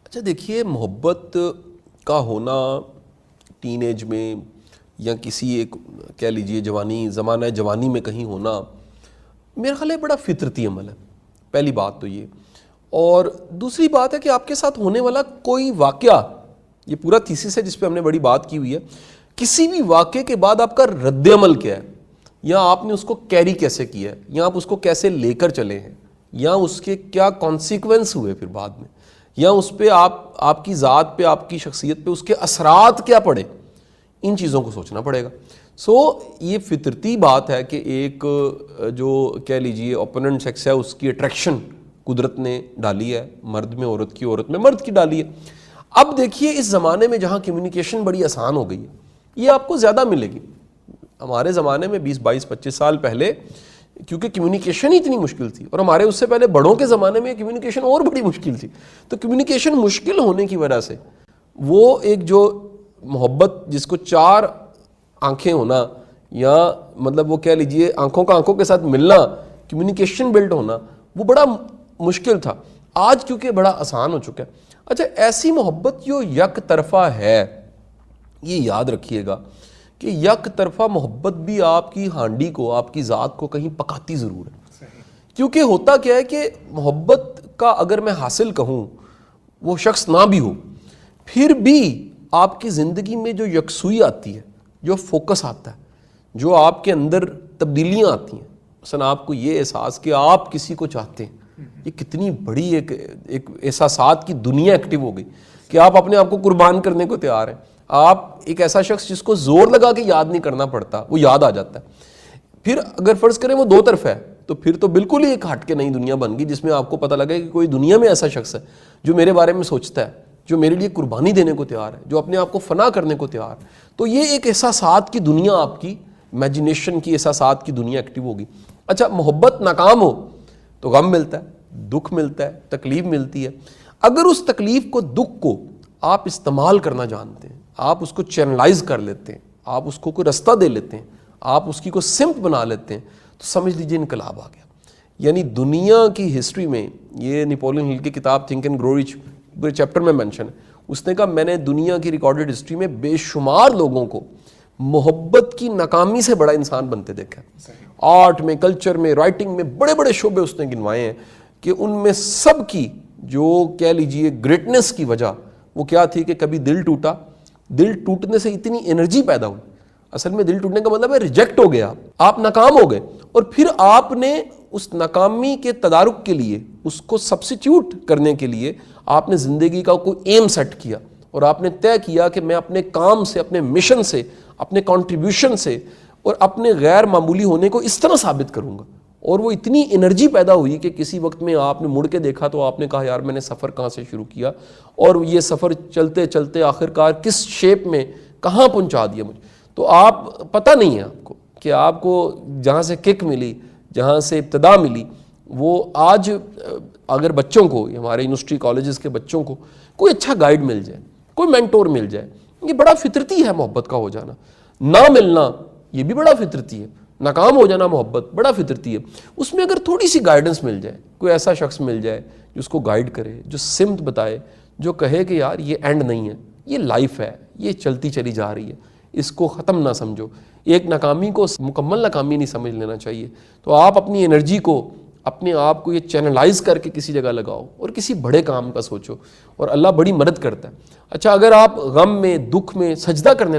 اچھا دیکھیے، محبت کا ہونا ٹین ایج میں یا کسی ایک کہہ لیجئے زمانہ جوانی میں کہیں ہونا، میرا خیال ہے بڑا فطرتی عمل ہے. پہلی بات تو یہ. اور دوسری بات ہے کہ آپ کے ساتھ ہونے والا کوئی واقعہ، یہ پورا تھیسس ہے جس پہ ہم نے بڑی بات کی ہوئی ہے، کسی بھی واقعے کے بعد آپ کا رد عمل کیا ہے، یا آپ نے اس کو کیری کیسے کیا ہے، یا آپ اس کو کیسے لے کر چلے ہیں، یا اس کے کیا کانسیکوینس ہوئے پھر بعد میں، یا اس پہ آپ کی ذات پہ، آپ کی شخصیت پہ اس کے اثرات کیا پڑے، ان چیزوں کو سوچنا پڑے گا. یہ فطرتی بات ہے کہ ایک جو کہہ لیجئے اوپوننٹ سیکس ہے، اس کی اٹریکشن قدرت نے ڈالی ہے، مرد میں عورت کی، عورت میں مرد کی ڈالی ہے. اب دیکھیے اس زمانے میں جہاں کمیونیکیشن بڑی آسان ہو گئی ہے، یہ آپ کو زیادہ ملے گی. ہمارے زمانے میں 20-22-25 سال پہلے کیونکہ کمیونیکیشن ہی اتنی مشکل تھی، اور ہمارے اس سے پہلے بڑوں کے زمانے میں کمیونیکیشن اور بڑی مشکل تھی. تو کمیونیکیشن مشکل ہونے کی وجہ سے وہ ایک جو محبت جس کو 4 آنکھیں ہونا، یا مطلب وہ کہہ لیجئے آنکھوں کا آنکھوں کے ساتھ ملنا، کمیونیکیشن بلڈ ہونا، وہ بڑا مشکل تھا. آج کیونکہ بڑا آسان ہو چکا ہے. اچھا، ایسی محبت جو یک طرفہ ہے، یہ یاد رکھیے گا کہ یک طرفہ محبت بھی آپ کی ہانڈی کو، آپ کی ذات کو کہیں پکاتی ضرور ہے. کیونکہ ہوتا کیا ہے کہ محبت کا اگر میں حاصل کہوں، وہ شخص نہ بھی ہو، پھر بھی آپ کی زندگی میں جو یکسوئی آتی ہے، جو فوکس آتا ہے، جو آپ کے اندر تبدیلیاں آتی ہیں، مثلا آپ کو یہ احساس کہ آپ کسی کو چاہتے ہیں، یہ کتنی بڑی ایک احساسات کی دنیا ایکٹیو ہو گئی کہ آپ اپنے آپ کو قربان کرنے کو تیار ہیں. آپ ایک ایسا شخص جس کو زور لگا کے یاد نہیں کرنا پڑتا، وہ یاد آ جاتا ہے. پھر اگر فرض کریں وہ 2 طرف ہے، تو پھر تو بالکل ہی ایک ہٹ کے نئی دنیا بن گئی، جس میں آپ کو پتہ لگے کہ کوئی دنیا میں ایسا شخص ہے جو میرے بارے میں سوچتا ہے، جو میرے لیے قربانی دینے کو تیار ہے، جو اپنے آپ کو فنا کرنے کو تیار ہے. تو یہ ایک احساسات کی دنیا، آپ کی امیجنیشن کی احساسات کی دنیا ایکٹیو ہوگی. اچھا، محبت ناکام ہو تو غم ملتا ہے، دکھ ملتا ہے، تکلیف ملتی ہے. اگر اس تکلیف کو، دکھ کو آپ استعمال کرنا جانتے ہیں، آپ اس کو چینلائز کر لیتے ہیں، آپ اس کو کوئی رستہ دے لیتے ہیں، آپ اس کی کوئی سمت بنا لیتے ہیں، تو سمجھ لیجئے انقلاب آ گیا. یعنی دنیا کی ہسٹری میں، یہ نیپولین ہل کی کتاب Think and Grow Rich chapter میں مینشن ہے، اس نے کہا میں نے دنیا کی ریکارڈڈ ہسٹری میں بے شمار لوگوں کو محبت کی ناکامی سے بڑا انسان بنتے دیکھا. آرٹ میں، کلچر میں، رائٹنگ میں بڑے بڑے شعبے اس نے گنوائے ہیں کہ ان میں سب کی جو کہہ لیجئے گریٹنس کی وجہ وہ کیا تھی کہ کبھی دل ٹوٹا، دل ٹوٹنے سے اتنی انرجی پیدا ہوئی. اصل میں دل ٹوٹنے کا مطلب ہے ریجیکٹ ہو گیا، آپ ناکام ہو گئے، اور پھر آپ نے اس ناکامی کے تدارک کے لیے، اس کو سبسٹیوٹ کرنے کے لیے آپ نے زندگی کا کوئی ایم سیٹ کیا، اور آپ نے طے کیا کہ میں اپنے کام سے، اپنے مشن سے، اپنے کنٹریبیوشن سے، اور اپنے غیر معمولی ہونے کو اس طرح ثابت کروں گا. اور وہ اتنی انرجی پیدا ہوئی کہ کسی وقت میں آپ نے مڑ کے دیکھا تو آپ نے کہا یار میں نے سفر کہاں سے شروع کیا، اور یہ سفر چلتے چلتے آخرکار کس شیپ میں کہاں پہنچا دیا مجھے. تو آپ پتہ نہیں ہے آپ کو کہ آپ کو جہاں سے کک ملی، جہاں سے ابتدا ملی، وہ آج اگر بچوں کو، ہمارے یونیورسٹی کالجز کے بچوں کو کوئی اچھا گائیڈ مل جائے، کوئی مینٹور مل جائے، یہ بڑا فطرتی ہے. محبت کا ہو جانا، نہ ملنا یہ بھی بڑا فطرتی ہے، ناکام ہو جانا محبت بڑا فطرتی ہے. اس میں اگر تھوڑی سی گائیڈنس مل جائے، کوئی ایسا شخص مل جائے جو اس کو گائیڈ کرے، جو سمت بتائے، جو کہے کہ یار یہ اینڈ نہیں ہے، یہ لائف ہے، یہ چلتی چلی جا رہی ہے، اس کو ختم نہ سمجھو، ایک ناکامی کو مکمل ناکامی نہیں سمجھ لینا چاہیے. تو آپ اپنی انرجی کو، اپنے آپ کو یہ چینلائز کر کے کسی جگہ لگاؤ اور کسی بڑے کام کا سوچو، اور اللہ بڑی مدد کرتا ہے. اچھا، اگر آپ غم میں، دکھ میں سجدہ کرنے